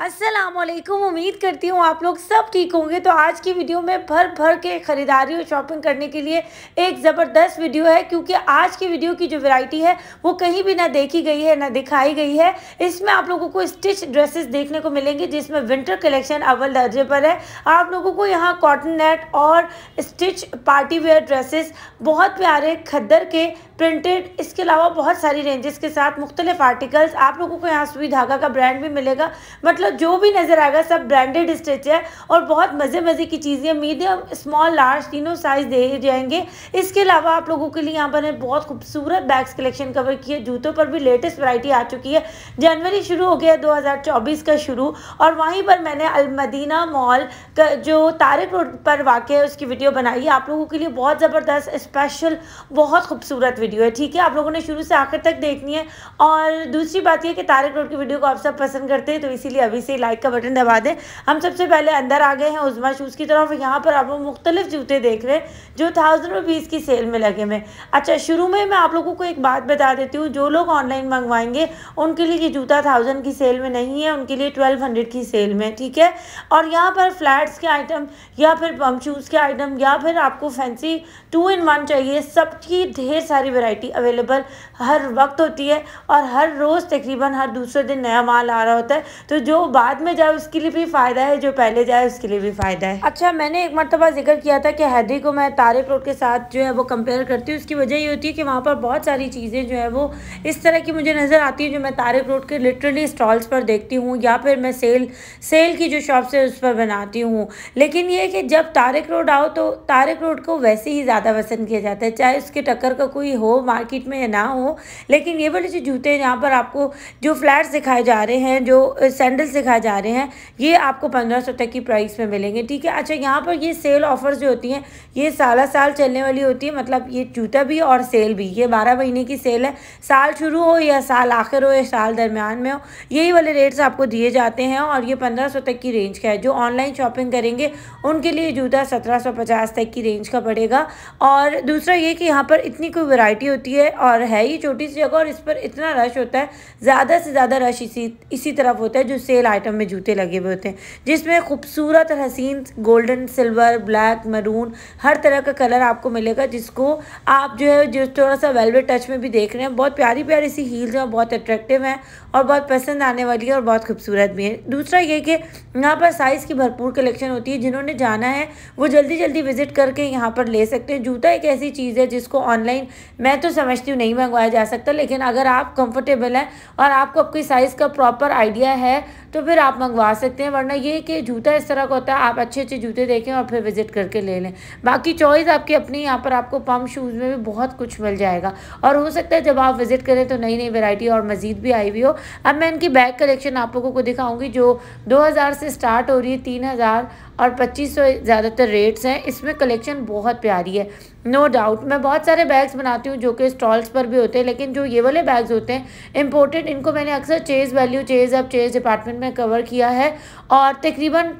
अस्सलामुअलैकुम। उम्मीद करती हूँ आप लोग सब ठीक होंगे। तो आज की वीडियो में भर भर के ख़रीदारी और शॉपिंग करने के लिए एक ज़बरदस्त वीडियो है, क्योंकि आज की वीडियो की जो वैरायटी है वो कहीं भी ना देखी गई है ना दिखाई गई है। इसमें आप लोगों को स्टिच ड्रेसेस देखने को मिलेंगे, जिसमें विंटर कलेक्शन अव्वल दर्जे पर है। आप लोगों को यहाँ कॉटन नेट और स्टिच पार्टी वेयर ड्रेसेस बहुत प्यारे खद्दर के प्रिंटेड, इसके अलावा बहुत सारी रेंजेस के साथ मुख्तलिफ आर्टिकल्स आप लोगों को यहाँ सुई धागा का ब्रांड भी मिलेगा। मतलब जो भी नज़र आएगा सब ब्रांडेड स्टिच है और बहुत मज़े की चीज़ें मीडियम स्मॉल लार्ज तीनों साइज़ दे जाएंगे। इसके अलावा आप लोगों के लिए यहाँ पर बहुत खूबसूरत बैग्स कलेक्शन कवर की है। जूतों पर भी लेटेस्ट वैरायटी आ चुकी है। जनवरी शुरू हो गया 2024 का शुरू, और वहीं पर मैंने अलमदीना मॉल का जो तारिक रोड पर वाक़ है उसकी वीडियो बनाई है आप लोगों के लिए। बहुत ज़बरदस्त स्पेशल बहुत खूबसूरत वीडियो है, ठीक है। आप लोगों ने शुरू से आखिर तक देखनी है। और दूसरी बात यह कि तारिक रोड की वीडियो को आप सब पसंद करते हैं, तो इसीलिए अभी से लाइक का बटन दबा दें। हम सबसे पहले अंदर आ गए हैं उज़्मा शूज़ की तरफ। यहाँ पर आप लोग मुख्तलिफ जूते देख रहे हैं जो 1000 रुपीज़ की सेल में लगे हुए। अच्छा, शुरू में मैं आप लोगों को एक बात बता देती हूँ, जो लोग ऑनलाइन मंगवाएंगे उनके लिए ये जूता 1000 की सेल में नहीं है, उनके लिए 1200 की सेल में, ठीक है। और यहाँ पर फ्लैट्स के आइटम या फिर पम्प शूज़ के आइटम या फिर आपको फैंसी 2 in 1 चाहिए, सबकी ढेर सारी वैरायटी अवेलेबल हर वक्त होती है। और हर रोज़ तकरीबन हर दूसरे दिन नया माल आ रहा होता है। तो जो बाद में जाए उसके लिए भी फ़ायदा है, जो पहले जाए उसके लिए भी फ़ायदा है। अच्छा, मैंने एक मरतबा जिक्र किया था कि हैदरी को मैं तारिक रोड के साथ जो है वो कंपेयर करती हूँ। उसकी वजह ये होती है कि वहाँ पर बहुत सारी चीज़ें जो है वो इस तरह की मुझे नज़र आती है जो मैं तारिक रोड के लिटरली स्टॉल्स पर देखती हूँ, या फिर मैं सेल की जो शॉप्स है उस पर बनाती हूँ। लेकिन ये कि जब तारिक रोड आओ तो तारिक रोड को वैसे ही ज़्यादा पसंद किया जाता है, चाहे उसके टक्कर का कोई हो मार्केट में या ना हो। लेकिन ये वाले जो जूते यहाँ पर आपको जो फ्लैट्स दिखाए जा रहे हैं, जो सैंडल्स दिखाए जा रहे हैं, ये आपको 1500 तक की प्राइस में मिलेंगे, ठीक है। अच्छा, यहाँ पर ये सेल ऑफर्स जो होती हैं ये साल चलने वाली होती है। मतलब ये जूता भी और सेल भी, ये 12 महीने की सेल है। साल शुरू हो या साल आखिर हो या साल दरमियान में हो, यही वाले रेट्स आपको दिए जाते हैं। और ये 1500 तक की रेंज का है। जो ऑनलाइन शॉपिंग करेंगे उनके लिए जूता 1750 तक की रेंज का पड़ेगा। और दूसरा ये कि यहाँ पर इतनी कोई वैरायटी होती है और है ये छोटी सी जगह, और इस पर इतना रश होता है, ज़्यादा से ज़्यादा रश इसी तरफ होता है जो सेल आइटम में जूते लगे हुए होते हैं, जिसमें खूबसूरत और हसीन गोल्डन, सिल्वर, ब्लैक, मरून हर तरह का कलर आपको मिलेगा, जिसको आप जो है जो थोड़ा सा वेलवेट टच में भी देख रहे हैं। बहुत प्यारी प्यारी सी हील्स हैं, बहुत अट्रैक्टिव हैं और बहुत पसंद आने वाली है और बहुत खूबसूरत भी है। दूसरा ये कि यहाँ पर साइज़ की भरपूर कलेक्शन होती है। जिन्होंने जाना है वो जल्दी विज़िट करके यहाँ पर ले सकते हैं। जूता एक ऐसी चीज़ है जिसको ऑनलाइन मैं तो समझती हूँ नहीं मंगवाया जा सकता, लेकिन अगर आप कंफर्टेबल हैं और आपको आपकी साइज़ का प्रॉपर आइडिया है तो फिर आप मंगवा सकते हैं। वरना ये कि जूता इस तरह का होता है, आप अच्छे जूते देखें और फिर विज़िट करके ले लें। बाकी चॉइस आपकी अपनी, यहाँ पर आपको पम्प शूज़ में भी बहुत कुछ मिल जाएगा। और हो सकता है जब आप विज़िट करें तो नई वैरायटी और मज़ीद भी आई हुई हो। अब मैं इनकी बैग कलेक्शन आप लोगों को दिखाऊंगी जो 2000 से स्टार्ट हो रही है, 3000 और 2500 ज़्यादातर रेट्स हैं। इसमें कलेक्शन बहुत प्यारी है, नो डाउट। मैं बहुत सारे बैग्स बनाती हूँ जो कि स्टॉल्स पर भी होते हैं, लेकिन जो ये वाले बैग्स होते हैं इम्पोर्टेड, इनको मैंने अक्सर चेज़ वैल्यू, चेज़ डिपार्टमेंट में कवर किया है। और तकरीबन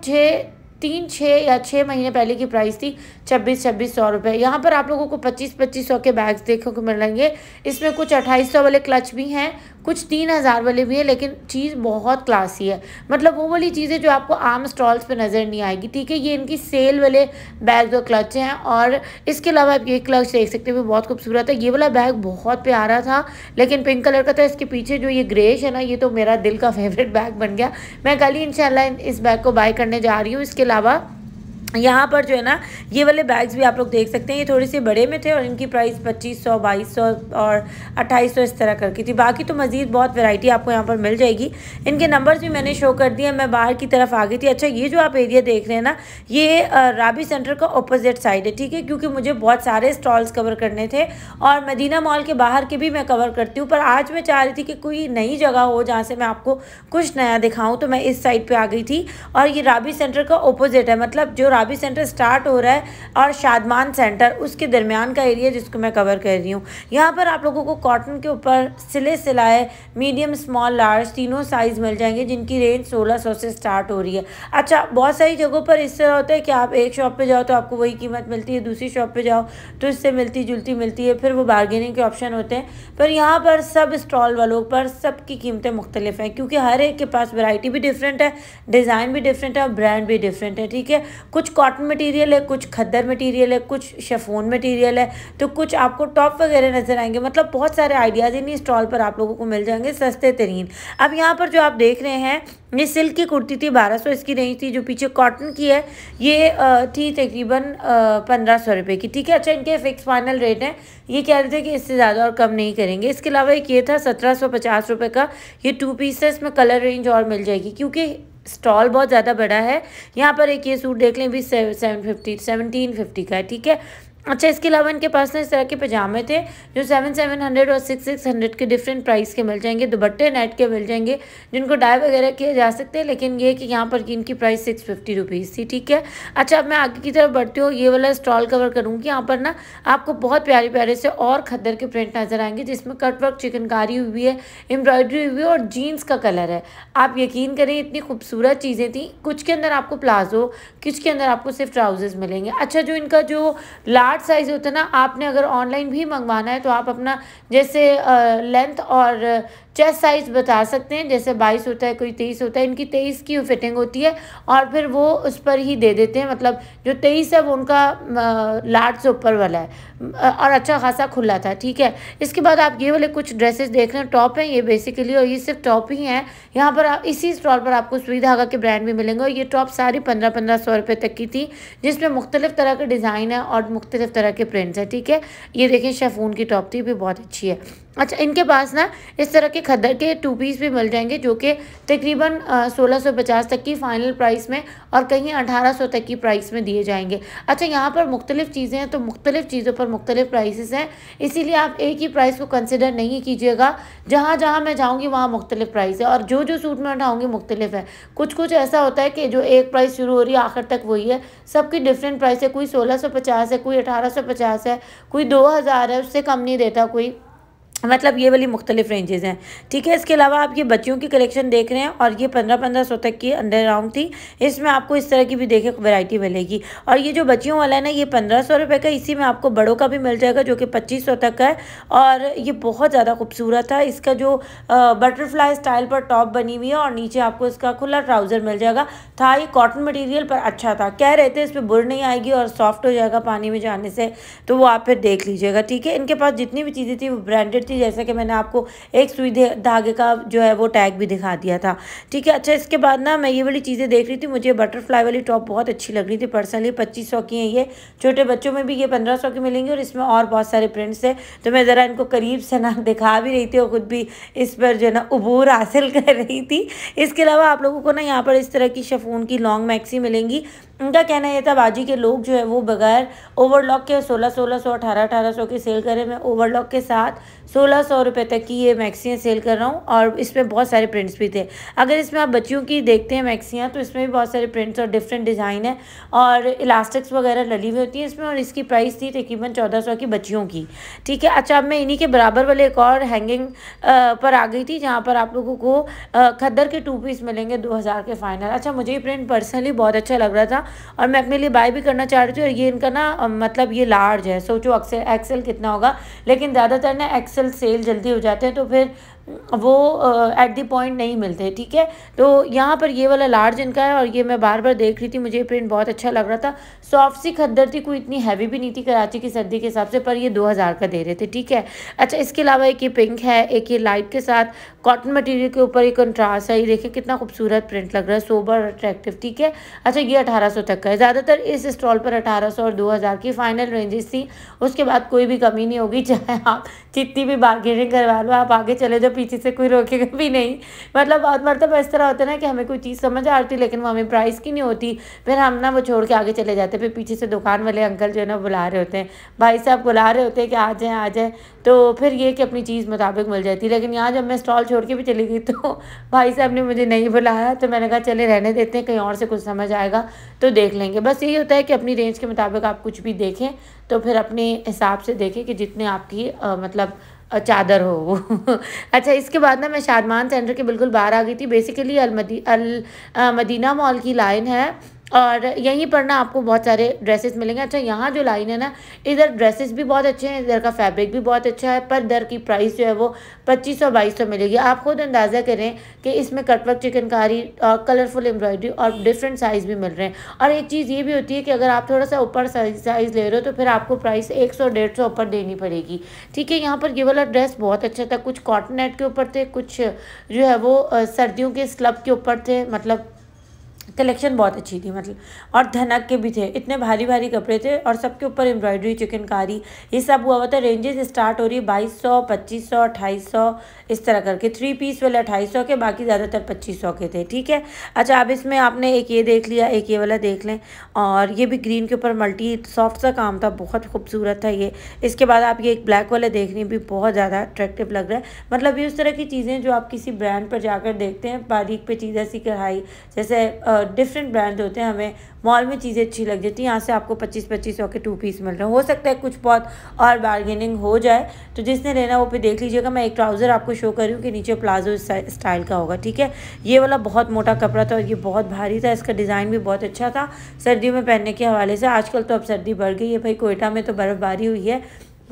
6 महीने पहले की प्राइस थी 2600 रुपये। यहाँ पर आप लोगों को 2500 के बैग्स देखने को मिलेंगे। इसमें कुछ 2800 वाले क्लच भी हैं, कुछ 3000 वाले भी हैं, लेकिन चीज़ बहुत क्लासी है। मतलब वो वाली चीज़ें जो आपको आम स्टॉल्स पे नज़र नहीं आएगी, ठीक है। ये इनकी सेल वाले बैग और क्लच हैं। और इसके अलावा आप ये क्लच देख सकते हो, बहुत खूबसूरत है। ये वाला बैग बहुत प्यारा था, लेकिन पिंक कलर का था। इसके पीछे जो ये ग्रेश है ना, ये तो मेरा दिल का फेवरेट बैग बन गया। मैं कल ही इंशाल्लाह इस बैग को बाय करने जा रही हूँ। इसके अलावा यहाँ पर जो है ना ये वाले बैग्स भी आप लोग देख सकते हैं। ये थोड़े से बड़े में थे और इनकी प्राइस 2500, 2200 और 2800 इस तरह करके थी। बाकी तो मज़ीद बहुत वैरायटी आपको यहाँ पर मिल जाएगी। इनके नंबर्स भी मैंने शो कर दिए। मैं बाहर की तरफ आ गई थी। अच्छा, ये जो आप एरिया देख रहे हैं ना, ये राबी सेंटर का अपोजिट साइड है, ठीक है। क्योंकि मुझे बहुत सारे स्टॉल्स कवर करने थे और मदीना मॉल के बाहर के भी मैं कवर करती हूँ, पर आज मैं चाह रही थी कि कोई नई जगह हो जहाँ से मैं आपको कुछ नया दिखाऊँ, तो मैं इस साइड पर आ गई थी। और ये राबी सेंटर का अपोजिट है, मतलब जो शबाबी सेंटर स्टार्ट हो रहा है और शादमान सेंटर उसके दरमियान का एरिया जिसको मैं कवर कर रही हूँ। यहाँ पर आप लोगों को कॉटन के ऊपर सिले सिलाए मीडियम स्मॉल लार्ज तीनों साइज़ मिल जाएंगे जिनकी रेंज 1600 से स्टार्ट हो रही है। अच्छा, बहुत सारी जगहों पर इस तरह होता है कि आप एक शॉप पे जाओ तो आपको वही कीमत मिलती है, दूसरी शॉप पे जाओ तो इससे मिलती जुलती मिलती है, फिर वो बार्गेनिंग के ऑप्शन होते हैं। पर यहाँ पर सब स्टॉल वालों पर सबकी कीमतें मुख्तलिफ हैं क्योंकि हर एक के पास वैरायटी भी डिफरेंट है, डिज़ाइन भी डिफरेंट है और ब्रांड भी डिफरेंट है। ठीक है, कुछ कॉटन मटेरियल है, कुछ खद्दर मटेरियल है, कुछ शिफॉन मटेरियल है, तो कुछ आपको टॉप वगैरह नज़र आएंगे। मतलब बहुत सारे आइडियाज़ इन्हीं स्टॉल पर आप लोगों को मिल जाएंगे सस्ते तरीन। अब यहाँ पर जो आप देख रहे हैं ये सिल्क की कुर्ती थी, 1200 इसकी रेंज थी। जो पीछे कॉटन की है ये थी तकरीबन 1500 रुपये की। ठीक है, अच्छा इनके फिक्स फाइनल रेट हैं, ये कह रहे थे कि इससे ज़्यादा और कम नहीं करेंगे। इसके अलावा एक ये था 1750 रुपये का, ये 2 पीस है, इसमें कलर रेंज और मिल जाएगी क्योंकि स्टॉल बहुत ज़्यादा बड़ा है। यहाँ पर एक ये सूट देख लें भी 1750 का है। ठीक है, अच्छा इसके अलावा इनके पास ना इस तरह के पजामे थे जो 700 और 600 के डिफरेंट प्राइस के मिल जाएंगे। दुपट्टे नेट के मिल जाएंगे जिनको डाई वगैरह किए जा सकते हैं, लेकिन ये कि यहाँ पर इनकी प्राइस 650 रुपीज़ थी। ठीक है, अच्छा अब मैं आगे की तरफ बढ़ती हूँ, ये वाला स्टॉल कवर करूँगी। यहाँ पर ना आपको बहुत प्यारे प्यारे से और खद्दर के प्रिंट नज़र आएंगे जिसमें कटवर्क चिकनकारी हुई है, एम्ब्रॉयडरी हुई है और जीन्स का कलर है। आप यकीन करें इतनी खूबसूरत चीज़ें थी। कुछ के अंदर आपको प्लाजो, कुछ के अंदर आपको सिर्फ ट्राउजर्स मिलेंगे। अच्छा, जो इनका जो लार्ज साइज़ होता है ना, आपने अगर ऑनलाइन भी मंगवाना है तो आप अपना जैसे लेंथ और चेस्ट साइज़ बता सकते हैं। जैसे 22 होता है, कोई 23 होता है, इनकी 23 की फिटिंग होती है और फिर वो उस पर ही दे देते हैं। मतलब जो 23 है वो उनका लार्ज से ऊपर वाला है और अच्छा खासा खुला था। ठीक है, इसके बाद आप ये वाले कुछ ड्रेसेस देख रहे हैं, टॉप हैं ये बेसिकली, और ये सिर्फ टॉप ही हैं। यहाँ पर आप इसी स्टॉल पर आपको सुई धागा के ब्रांड भी मिलेंगे और ये टॉप सारी 1500 रुपये तक की थी जिसमें मुख्तलिफ तरह का डिज़ाइन है और मुख्तलिफ तरह के प्रिंट्स हैं। ठीक है, ये देखें शिफॉन की टॉप थी, भी बहुत अच्छी है। अच्छा, इनके पास ना इस तरह के खद्दर के 2 पीस भी मिल जाएंगे जो कि तकरीबन 1650 तक की फ़ाइनल प्राइस में और कहीं 1800 तक की प्राइस में दिए जाएंगे। अच्छा, यहाँ पर मुख्तलिफ चीज़ें हैं तो मुख्तलिफ चीज़ों पर मुख्तलिफ प्राइसेस हैं, इसीलिए आप एक ही प्राइस को कंसिडर नहीं कीजिएगा। जहाँ जहाँ मैं जाऊँगी वहाँ मुख्तलिफ प्राइस है और जो जो सूट मैं उठाऊँगी मुख्तलिफ है। कुछ कुछ ऐसा होता है कि जो एक प्राइस शुरू हो रही है आखिर तक वही है, सबकी डिफरेंट प्राइस है। कोई 1650 है, कोई 1850 है, कोई 2000 है, उससे कम नहीं देता कोई। मतलब ये वाली मुख्तलिफ रेंजेस हैं। ठीक है, इसके अलावा आप ये बच्चियों की कलेक्शन देख रहे हैं और ये 1500 तक की अंडर राउंड थी। इसमें आपको इस तरह की भी देखे वैरायटी मिलेगी। और ये जो बच्चियों वाला है ना, ये 1500 रुपये का, इसी में आपको बड़ों का भी मिल जाएगा जो कि 2500 तक का है और ये बहुत ज़्यादा खूबसूरत है। इसका जो बटरफ्लाई स्टाइल पर टॉप बनी हुई है और नीचे आपको इसका खुला ट्राउज़र मिल जाएगा। था ये कॉटन मटीरियल पर अच्छा था, कह रहे थे इस पर बुर नहीं आएगी और सॉफ्ट हो जाएगा पानी में जाने से, तो वो आप फिर देख लीजिएगा। ठीक है, इनके पास जितनी भी चीज़ें थी वो ब्रांडेड थी, जैसे कि मैंने आपको एक सुई धागे का जो है वो टैग भी दिखा दिया था। ठीक है, अच्छा इसके बाद ना मैं ये वाली चीज़ें देख रही थी, मुझे बटरफ्लाई वाली टॉप बहुत अच्छी लग रही थी पर्सनली। 2500 की हैं ये, छोटे बच्चों में भी ये 1500 की मिलेंगी और इसमें और बहुत सारे प्रिंट्स है, तो मैं ज़रा इनको करीब से ना दिखा भी रही थी और ख़ुद भी इस पर जो है ना उबूर हासिल कर रही थी। इसके अलावा आप लोगों को ना यहाँ पर इस तरह की शिफॉन की लॉन्ग मैक्सी मिलेंगी। उनका कहना ये था बाजी के लोग जो है वो बगैर ओवरलॉक के 1600 1800 की सेल करें, मैं ओवरलॉक के साथ 1600 रुपये तक की ये मैक्सियाँ सेल कर रहा हूँ और इसमें बहुत सारे प्रिंट्स भी थे। अगर इसमें आप बच्चियों की देखते हैं मैक्सियाँ तो इसमें भी बहुत सारे प्रिंट्स और डिफरेंट डिज़ाइन है और इलास्टिक्स वगैरह डली हुई होती है इसमें, और इसकी प्राइस थी तकरीबन 1400 की बच्चियों की। ठीक है, अच्छा अब मैं इन्हीं के बराबर वाले एक और हैंगिंग पर आ गई थी जहाँ पर आप लोगों को खद्दर के 2 पीस मिलेंगे 2000 के फाइनल। अच्छा, मुझे ये प्रिंट पर्सनली बहुत अच्छा लग रहा था और मैं अपने लिए बाय भी करना चाह रही थी। और ये इनका ना मतलब ये लार्ज है, सोचो एक्सेल कितना होगा, लेकिन ज़्यादातर ना एक्सेल सेल जल्दी हो जाते हैं तो फिर वो एट दी पॉइंट नहीं मिलते। ठीक है, तो यहाँ पर ये वाला लार्ज इनका है और ये मैं बार बार देख रही थी, मुझे प्रिंट बहुत अच्छा लग रहा था। सॉफ्ट सी खद्दर थी, कोई इतनी हैवी भी नहीं थी कराची की सर्दी के हिसाब से, पर ये 2000 का दे रहे थे। ठीक है, अच्छा इसके अलावा एक ये पिंक है, एक ये लाइट के साथ कॉटन मटेरियल के ऊपर एक कंट्रास्ट है, ये देखिए कितना खूबसूरत प्रिंट लग रहा है, सोबर अट्रैक्टिव। ठीक है, अच्छा ये 1800 तक का है। ज़्यादातर इस स्टॉल पर 1800 और 2000 की फाइनल रेंजेस थी, उसके बाद कोई भी कमी नहीं होगी, चाहे आप जितनी भी बार्गेनिंग करवा लो। आप आगे चले जाओ, पीछे से कोई रोकेगा भी नहीं। मतलब बहुत मरतबा इस तरह होता है ना कि हमें कोई चीज़ समझ आ रही लेकिन वो हमें प्राइस की नहीं होती, फिर हम ना वो छोड़ के आगे चले जाते हैं। फिर पीछे से दुकान वाले अंकल जो है ना बुला रहे होते हैं, भाई साहब बुला रहे होते हैं कि आ जाएँ आ जाएँ, तो फिर ये कि अपनी चीज़ मुताबिक मिल जाती है। लेकिन यहाँ जब मैं स्टॉल छोड़ के भी चली गई तो भाई साहब ने मुझे नहीं बुलाया, तो मैंने कहा चले रहने देते हैं, कहीं और से कुछ समझ आएगा तो देख लेंगे। बस यही होता है कि अपनी रेंज के मुताबिक आप कुछ भी देखें तो फिर अपने हिसाब से देखें कि जितने आपकी मतलब चादर हो वो अच्छा, इसके बाद ना मैं शादमान सेंटर के बिल्कुल बाहर आ गई थी। बेसिकली मदीना मॉल की लाइन है और यहीं पर ना आपको बहुत सारे ड्रेसेस मिलेंगे। अच्छा, यहाँ जो लाइन है ना, इधर ड्रेसेस भी बहुत अच्छे हैं, इधर का फैब्रिक भी बहुत अच्छा है, पर इधर की प्राइस जो है वो 2500-2200 मिलेगी। आप खुद अंदाज़ा करें कि इसमें कटवर्क, चिकनकारी और कलरफुल एम्ब्रॉयडरी और डिफरेंट साइज़ भी मिल रहे हैं। और एक चीज़ ये भी होती है कि अगर आप थोड़ा सा ऊपर साइज़ ले रहे हो तो फिर आपको प्राइस 100-150 ऊपर देनी पड़ेगी। ठीक है, यहाँ पर ये वाला ड्रेस बहुत अच्छा था, कुछ कॉटन नेट के ऊपर थे, कुछ जो है वो सर्दियों के स्लब के ऊपर थे। मतलब कलेक्शन बहुत अच्छी थी मतलब, और धनक के भी थे, इतने भारी भारी कपड़े थे और सबके ऊपर एम्ब्रॉयडरी, चिकनकारी, ये सब हुआ था। रेंजेस स्टार्ट हो रही है 2200, 2500, 2800 इस तरह करके। 3 पीस वाले 2800 के, बाकी ज़्यादातर 2500 के थे। ठीक है, अच्छा अब इसमें आपने एक ये देख लिया, एक ये वाला देख लें, और ये भी ग्रीन के ऊपर मल्टी सॉफ्ट सा काम था, बहुत खूबसूरत था ये। इसके बाद आप ये एक ब्लैक वाला देख रही, भी बहुत ज़्यादा अट्रैक्टिव लग रहा है। मतलब ये उस तरह की चीज़ें जो आप किसी ब्रांड पर जाकर देखते हैं, बारीक पे चीज़ ऐसी कढ़ाई, जैसे डिफरेंट ब्रांड होते हैं, हमें मॉल में चीज़ें अच्छी लग जाती हैं, यहाँ से आपको 2500 के 2 पीस मिल रहे हैं। हो सकता है कुछ बहुत और बार्गेनिंग हो जाए, तो जिसने लेना वो पे देख लीजिएगा। मैं एक ट्राउज़र आपको शो कर रही हूँ कि नीचे प्लाजो स्टाइल का होगा। ठीक है, ये वाला बहुत मोटा कपड़ा था और ये बहुत भारी था, इसका डिज़ाइन भी बहुत अच्छा था सर्दियों में पहनने के हवाले से। आजकल तो अब सर्दी बढ़ गई है भाई, कोयटा में तो बर्फ़बारी हुई है,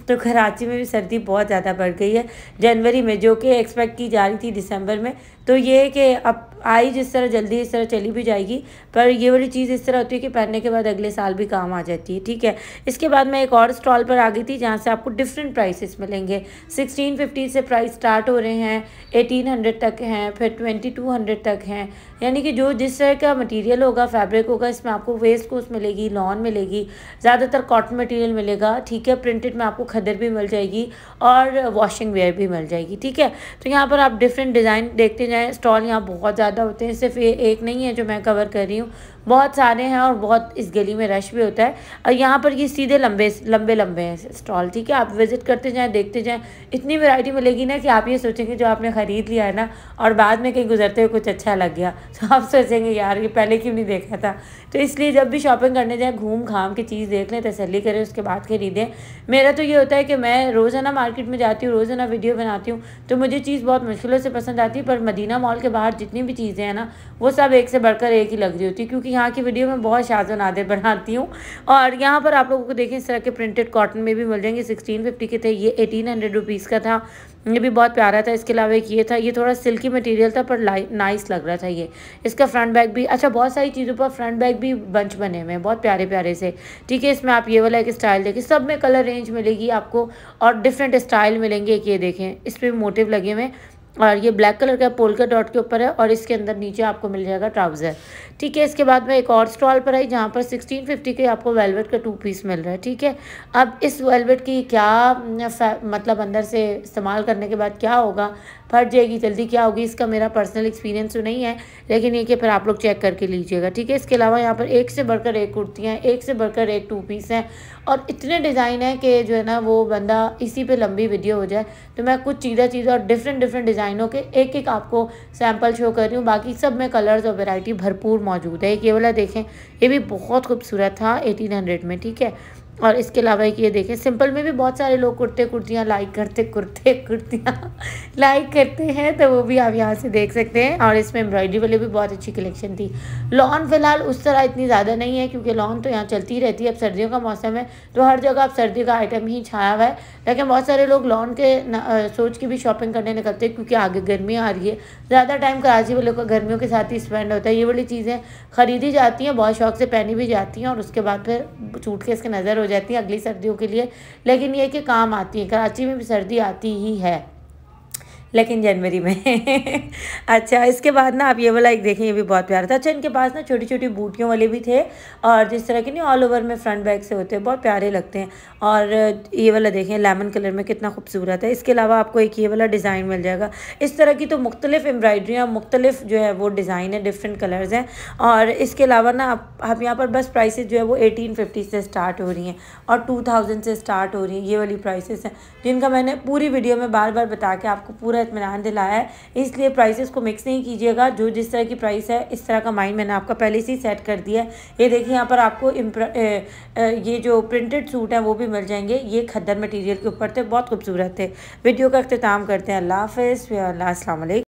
तो कराची में भी सर्दी बहुत ज़्यादा बढ़ गई है जनवरी में, जो कि एक्सपेक्ट की जा रही थी दिसंबर में। तो ये कि अब आई जिस तरह जल्दी इस तरह चली भी जाएगी, पर ये वाली चीज़ इस तरह होती है कि पहनने के बाद अगले साल भी काम आ जाती है। ठीक है, इसके बाद मैं एक और स्टॉल पर आ गई थी जहाँ से आपको डिफरेंट प्राइसेस मिलेंगे। 1650 से प्राइस स्टार्ट हो रहे हैं, 1800 तक हैं, फिर 2200 तक हैं। यानी कि जो जिस तरह का मटेरियल होगा, फैब्रिक होगा, इसमें आपको वेस्ट कोस्ट मिलेगी, लॉन मिलेगी, ज़्यादातर कॉटन मटेरियल मिलेगा। ठीक है, प्रिंटेड में आपको खदर भी मिल जाएगी और वॉशिंग वेयर भी मिल जाएगी। ठीक है, तो यहाँ पर आप डिफरेंट डिज़ाइन देखते जाएँ। स्टॉल यहाँ बहुत ज़्यादा होते हैं, सिर्फ ये एक नहीं है जो मैं कवर कर रही हूँ, बहुत सारे हैं और बहुत इस गली में रश भी होता है। और यहाँ पर ये सीधे लंबे लंबे हैं स्टॉल। ठीक है, आप विज़िट करते जाएँ, देखते जाएँ, इतनी वैरायटी मिलेगी ना कि आप ये सोचेंगे जो आपने ख़रीद लिया है ना और बाद में कहीं गुजरते हुए कुछ अच्छा लग गया तो आप सोचेंगे यार ये पहले क्यों नहीं देखा था। तो इसलिए जब भी शॉपिंग करने जाएँ, घूम घाम के चीज़ देख लें, तसल्ली करें, उसके बाद खरीदें। मेरा तो ये होता है कि मैं रोज़ाना मार्केट में जाती हूँ, रोज़ाना वीडियो बनाती हूँ, तो मुझे चीज़ बहुत मुश्किलों से पसंद आती है, पर मदीना मॉल के बाहर जितनी भी चीज़ें हैं ना, वो सब एक से बढ़कर एक ही लग रही होती है, क्योंकि यहाँ की वीडियो में बहुत शाज़ व नादिर बनाती हूँ। और यहाँ पर आप लोगों को देखें, इस तरह के प्रिंटेड कॉटन में भी मिल जाएंगे। 1650 के थे, ये 1800 रुपीज़ का था, ये भी बहुत प्यारा था। इसके अलावा एक ये था, ये थोड़ा सिल्की मटेरियल था पर नाइस लग रहा था ये। इसका फ्रंट बैग भी अच्छा, बहुत सारी चीज़ों पर फ्रंट बैग भी बंच बने हुए हैं, बहुत प्यारे प्यारे से। ठीक है, इसमें आप ये वाला एक स्टाइल देखिए, सब में कलर रेंज मिलेगी आपको और डिफरेंट स्टाइल मिलेंगे। एक ये देखें, इस पर भी मोटिव लगे हुए हैं और ये ब्लैक कलर का पोल्का डॉट के ऊपर है और इसके अंदर नीचे आपको मिल जाएगा ट्राउज़र। ठीक है, इसके बाद में एक और स्टॉल पर आई जहाँ पर 1650 के आपको वेलवेट का 2 पीस मिल रहा है। ठीक है, अब इस वेलवेट की क्या मतलब अंदर से इस्तेमाल करने के बाद क्या होगा, फट जाएगी जल्दी, क्या होगी, इसका मेरा पर्सनल एक्सपीरियंस तो नहीं है, लेकिन ये कि फिर आप लोग चेक करके लीजिएगा। ठीक है, इसके अलावा यहाँ पर एक से बढ़कर एक कुर्तियाँ हैं, एक से बढ़कर एक 2 पीस हैं और इतने डिज़ाइन है कि जो है ना वो बंदा इसी पे लंबी वीडियो हो जाए। तो मैं कुछ चीज़ें और डिफरेंट डिज़ाइनों के एक आपको सैम्पल शो कर रही हूँ, बाकी सब में कलर्स और वैरायटी भरपूर मौजूद है। एक ये वाला देखें, ये भी बहुत खूबसूरत था 1800 में। ठीक है, और इसके अलावा एक ये देखें, सिंपल में भी बहुत सारे लोग कुर्तियाँ लाइक करते, कुर्तियाँ लाइक करते हैं, तो वो भी आप यहाँ से देख सकते हैं। और इसमें एम्ब्रॉयडरी वाले भी बहुत अच्छी कलेक्शन थी। लॉन फिलहाल उस तरह इतनी ज़्यादा नहीं है, क्योंकि लॉन तो यहाँ चलती ही रहती है। अब सर्दियों का मौसम है तो हर जगह अब सर्दी का आइटम ही छाया हुआ है, लेकिन बहुत सारे लोग लॉन के सोच के भी शॉपिंग करने निकलते हैं, क्योंकि आगे गर्मी आ रही है। ज़्यादा टाइम कराची वालों का गर्मियों के साथ ही स्पेंड होता है। ये वाली चीज़ें ख़रीदी जाती हैं, बहुत शौक से पहनी भी जाती हैं और उसके बाद फिर छूट के इसके नज़र हो जाती हैं अगली सर्दियों के लिए, लेकिन ये कि काम आती है। कराची में भी सर्दी आती ही है। लेकिन जनवरी में अच्छा, इसके बाद ना आप ये वाला एक देखें, ये भी बहुत प्यारा था। अच्छा, इनके पास ना छोटी छोटी बूटियों वाले भी थे, और जिस तरह के नहीं ऑल ओवर में फ्रंट बैक से होते हैं, बहुत प्यारे लगते हैं। और ये वाला देखें लेमन कलर में कितना खूबसूरत है। इसके अलावा आपको एक ये वाला डिज़ाइन मिल जाएगा। इस तरह की तो मुख्तलिफ एम्ब्रॉयडरियाँ, मुख्तलिफ जो है वो डिज़ाइन है, डिफरेंट कलर्स हैं। और इसके अलावा ना आप यहाँ पर बस प्राइसेस जो है वो 1850 से स्टार्ट हो रही हैं और 2000 से स्टार्ट हो रही हैं। ये वाली प्राइसेस हैं जिनका मैंने पूरी वीडियो में बार बार बता के आपको पूरा इत्मीनान दिलाया है, इसलिए प्राइसेस को मिक्स नहीं कीजिएगा। जो जिस तरह की प्राइस है इस तरह का माइंड मैंने आपका पहले से ही सेट कर दिया है। ये देखिए यहाँ पर आपको ये जो प्रिंटेड सूट हैं वो भी मिल जाएंगे। ये खद्दर मटीरियल के ऊपर थे, बहुत खूबसूरत थे। वीडियो का अख्तिताम करते हैं। अल्लाह हाफ़िज़, अस्सलाम वालेकुम।